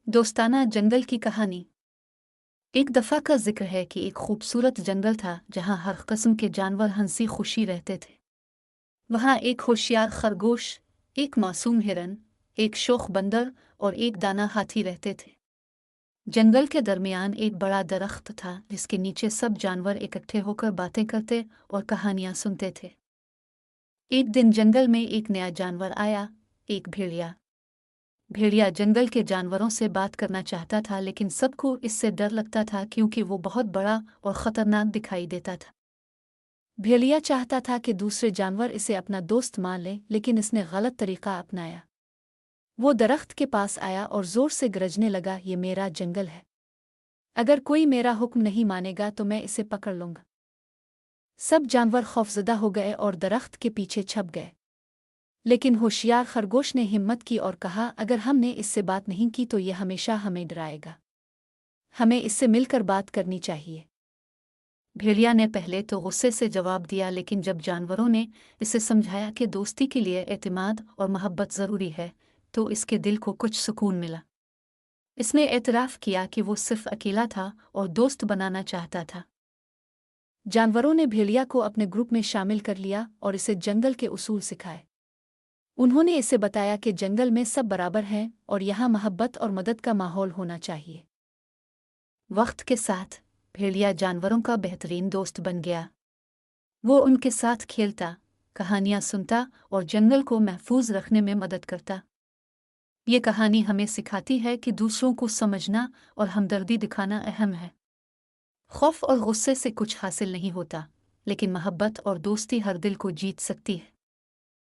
दोस्ताना जंगल की कहानी। एक दफ़ा का जिक्र है कि एक खूबसूरत जंगल था जहाँ हर किस्म के जानवर हंसी खुशी रहते थे। वहाँ एक होशियार खरगोश, एक मासूम हिरन, एक शोख बंदर और एक दाना हाथी रहते थे। जंगल के दरमियान एक बड़ा दरख्त था जिसके नीचे सब जानवर इकट्ठे होकर बातें करते और कहानियाँ सुनते थे। एक दिन जंगल में एक नया जानवर आया, एक भेड़िया। भेड़िया जंगल के जानवरों से बात करना चाहता था, लेकिन सबको इससे डर लगता था क्योंकि वो बहुत बड़ा और खतरनाक दिखाई देता था। भेड़िया चाहता था कि दूसरे जानवर इसे अपना दोस्त मान लें, लेकिन इसने गलत तरीका अपनाया। वो दरख्त के पास आया और जोर से गरजने लगा, ये मेरा जंगल है। अगर कोई मेरा हुक्म नहीं मानेगा तो मैं इसे पकड़ लूंगा। सब जानवर खौफजदा हो गए और दरख्त के पीछे छप गए। लेकिन होशियार खरगोश ने हिम्मत की और कहा, अगर हमने इससे बात नहीं की तो यह हमेशा हमें डराएगा। हमें इससे मिलकर बात करनी चाहिए। भेड़िया ने पहले तो गुस्से से जवाब दिया, लेकिन जब जानवरों ने इसे समझाया कि दोस्ती के लिए एतमाद और मोहब्बत ज़रूरी है, तो इसके दिल को कुछ सुकून मिला। इसने एतराफ़ किया कि वो सिर्फ अकेला था और दोस्त बनाना चाहता था। जानवरों ने भेड़िया को अपने ग्रुप में शामिल कर लिया और इसे जंगल के उसूल सिखाए। उन्होंने इसे बताया कि जंगल में सब बराबर हैं और यहाँ मोहब्बत और मदद का माहौल होना चाहिए। वक्त के साथ भेड़िया जानवरों का बेहतरीन दोस्त बन गया। वो उनके साथ खेलता, कहानियाँ सुनता और जंगल को महफूज रखने में मदद करता। ये कहानी हमें सिखाती है कि दूसरों को समझना और हमदर्दी दिखाना अहम है। खौफ और गुस्से से कुछ हासिल नहीं होता, लेकिन मोहब्बत और दोस्ती हर दिल को जीत सकती है।